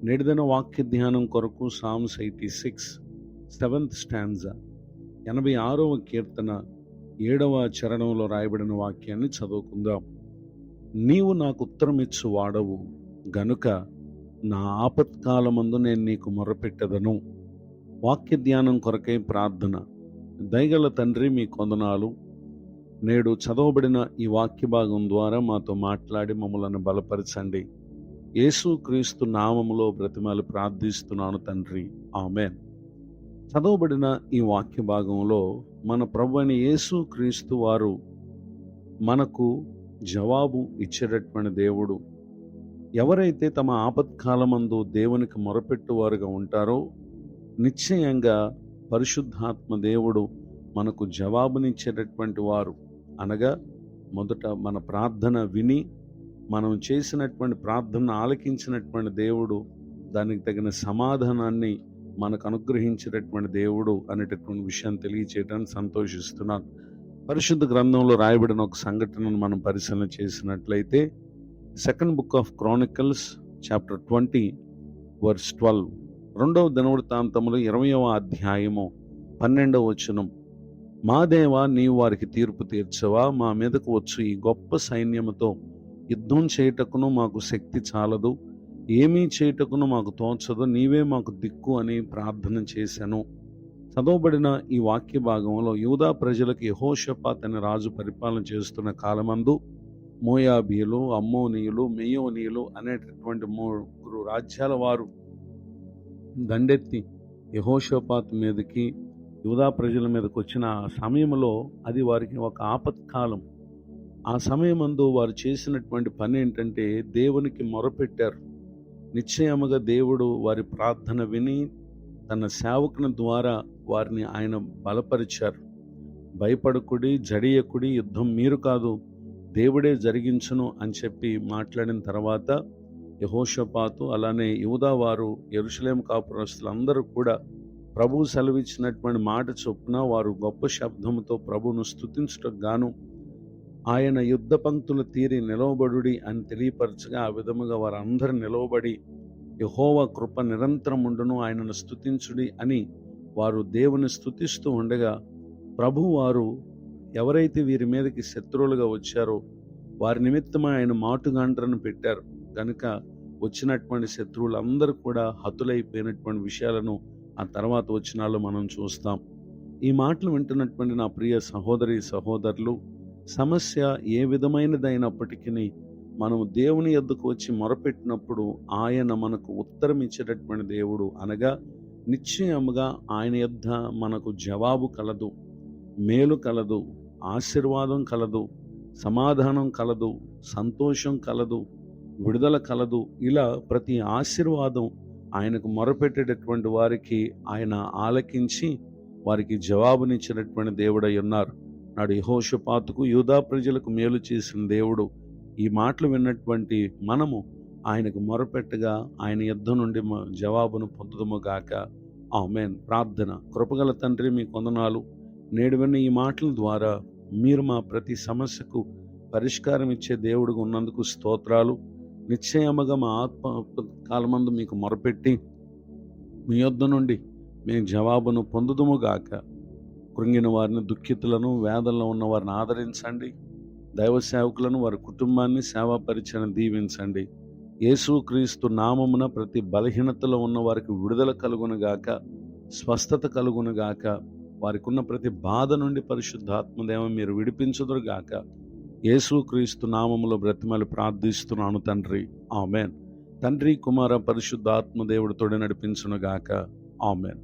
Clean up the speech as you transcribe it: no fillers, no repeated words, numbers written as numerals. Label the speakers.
Speaker 1: నేటిదిన వాక్య ధ్యానం కొరకు సామ్స్ 86 7th స్టాంజా 86వ కీర్తన 7వ చరణంలో రాయబడిన వాక్యాన్ని చదువుకుందాం. నీవు నాకు ఉత్తరమిచ్చు వాడవు గనుక నా ఆపత్కాలమందు నేను నీకు మొరపెట్టెదను. వాక్య ధ్యానం కొరకై ప్రార్థన. దయగల తండ్రి, మీ కొందనాలు. నేడు చదవబడిన ఈ వాక్య భాగం ద్వారా మాతో మాట్లాడి మమ్మలను బలపరచండి. యేసుక్రీస్తు నామములో బ్రతిమాలి ప్రార్థిస్తున్నాను తండ్రి, ఆమేన్. చదవబడిన ఈ వాక్య భాగంలో మన ప్రభువైన యేసుక్రీస్తు వారు మనకు జవాబు ఇచ్చేటటువంటి దేవుడు. ఎవరైతే తమ ఆపత్కాలమందు దేవునికి మొరపెట్టువారుగా ఉంటారో నిశ్చయంగా పరిశుద్ధాత్మ దేవుడు మనకు జవాబునిచ్చేటటువంటి వారు. అనగా మొదట మన ప్రార్థన విని మనం చేసినటువంటి ప్రార్థన ఆలకించినటువంటి దేవుడు దానికి తగిన సమాధానాన్ని మనకు అనుగ్రహించేటటువంటి దేవుడు అనేటటువంటి విషయాన్ని తెలియచేయడానికి సంతోషిస్తున్నాను. పరిశుద్ధ గ్రంథంలో రాయబడిన ఒక సంఘటనను మనం పరిశీలన చేసినట్లయితే 2nd Book of Chronicles chapter 20 verse 12, 2వ దినవృత్తాంతములు 20వ అధ్యాయము 12వ వచనం. మా దేవా, నీవు వారికి తీర్పు తీర్చవా? మా మీదకు వచ్చు ఈ గొప్ప సైన్యముతో యుద్ధం చేయుటకును మాకు శక్తి చాలదు, ఏమీ చేయుటకును మాకు తోచదు, నీవే మాకు దిక్కు అని ప్రార్థన చేశాను. చదవబడిన ఈ వాక్య భాగంలో యూదా ప్రజలకు యెహోషాపాతు అనే రాజు పరిపాలన చేస్తున్న కాలమందు మోయాబీయులు, అమ్మోనీయులు, మెయోనీయులు అనేటటువంటి 3 రాజ్యాల వారు దండెత్తి యెహోషాపాతు మీదకి, యూదా ప్రజల మీదకి వచ్చిన సమయంలో అది వారికి ఒక ఆపత్కాలం. ఆ సమయమందు వారు చేసినటువంటి పని ఏంటంటే దేవునికి మొరపెట్టారు. నిశ్చయముగా దేవుడు వారి ప్రార్థన విని తన సేవకుని ద్వారా వారిని ఆయన బలపరిచారు. భయపడకుడి, జడియకుడి, యుద్ధం మీరు కాదు, దేవుడే జరిగించును అని చెప్పి మాట్లాడిన తర్వాత యెహోషాపాతు అలానే యూదా వారు, యెరూషలేము కాపురస్తులందరూ కూడా ప్రభువు సెలవిచ్చినటువంటి మాట చొప్పున వారు గొప్ప శబ్దముతో ప్రభువును స్తుతించుటకు గాను ఆయన యుద్ధ పంక్తులు తీరి నిలవబడుడి అని తెలియపరచగా ఆ విధముగా వారందరూ నిలవబడి యెహోవా కృప నిరంతరం ఉండును, ఆయనను స్తుతించుడి అని వారు దేవుని స్తుతిస్తూ ఉండగా ప్రభువు వారు ఎవరైతే వీరి మీదకి శత్రువులుగా వచ్చారో వారి నిమిత్తమై ఆయన మాటుగాండ్రను పెట్టారు. కనుక వచ్చినటువంటి శత్రువులందరూ కూడా హతులైపోయినటువంటి విషయాలను ఆ తర్వాత వచనాల్లో మనం చూస్తాం. ఈ మాటలు వింటున్నటువంటి నా ప్రియ సహోదరి సహోదరులు, సమస్య ఏ విధమైనదైనప్పటికీ మనము దేవుని యొద్దకు వచ్చి మొరపెట్టినప్పుడు ఆయన మనకు ఉత్తరం ఇచ్చేటటువంటి దేవుడు. అనగా నిశ్చయముగా ఆయన యొద్ద మనకు జవాబు కలదు, మేలు కలదు, ఆశీర్వాదం కలదు, సమాధానం కలదు, సంతోషం కలదు, విడుదల కలదు. ఇలా ప్రతి ఆశీర్వాదం ఆయనకు మొరపెట్టేటటువంటి వారికి ఆయన ఆలకించి వారికి జవాబునిచ్చినటువంటి దేవుడై ఉన్నారు. నాడు యెహోషాపాతుకు, యూదా ప్రజలకు మేలు చేసిన దేవుడు. ఈ మాటలు విన్నటువంటి మనము ఆయనకు మొరపెట్టగా ఆయన యుద్ధం నుండి జవాబును పొందుదము గాక, ఆమేన్. ప్రార్థన. కృపగల తండ్రి, మీ కొందనాలు. నేడు విన్న ఈ మాటల ద్వారా మీరు మా ప్రతి సమస్యకు పరిష్కారం ఇచ్చే దేవుడుగా ఉన్నందుకు స్తోత్రాలు. నిశ్చయముగా మా ఆత్మ కాలమందు మీకు మొరపెట్టి మీ యొద్ద నుండి మేము జవాబును పొందుదుము గాక. కృంగిన వారిని, దుఃఖితులను, వేదనలో ఉన్న వారిని ఆదరించండి. దైవ సేవకులను, వారి కుటుంబాన్ని, సేవా పరిచయం దీవించండి. యేసుక్రీస్తు నామమున ప్రతి బలహీనతలో ఉన్న వారికి విడుదల కలుగునుగాక, స్వస్థత కలుగునుగాక. వారికి ఉన్న ప్రతి బాధ నుండి పరిశుద్ధాత్మదేవ మీరు విడిపించుదురుగాక. యేసుక్రీస్తు నామములో బ్రతిమాలి ప్రార్థిస్తున్నాను తండ్రి, ఆమేన్. తండ్రి, కుమార, పరిశుద్ధాత్మ దేవుడు తోడు నడిపించునుగాక, ఆమేన్.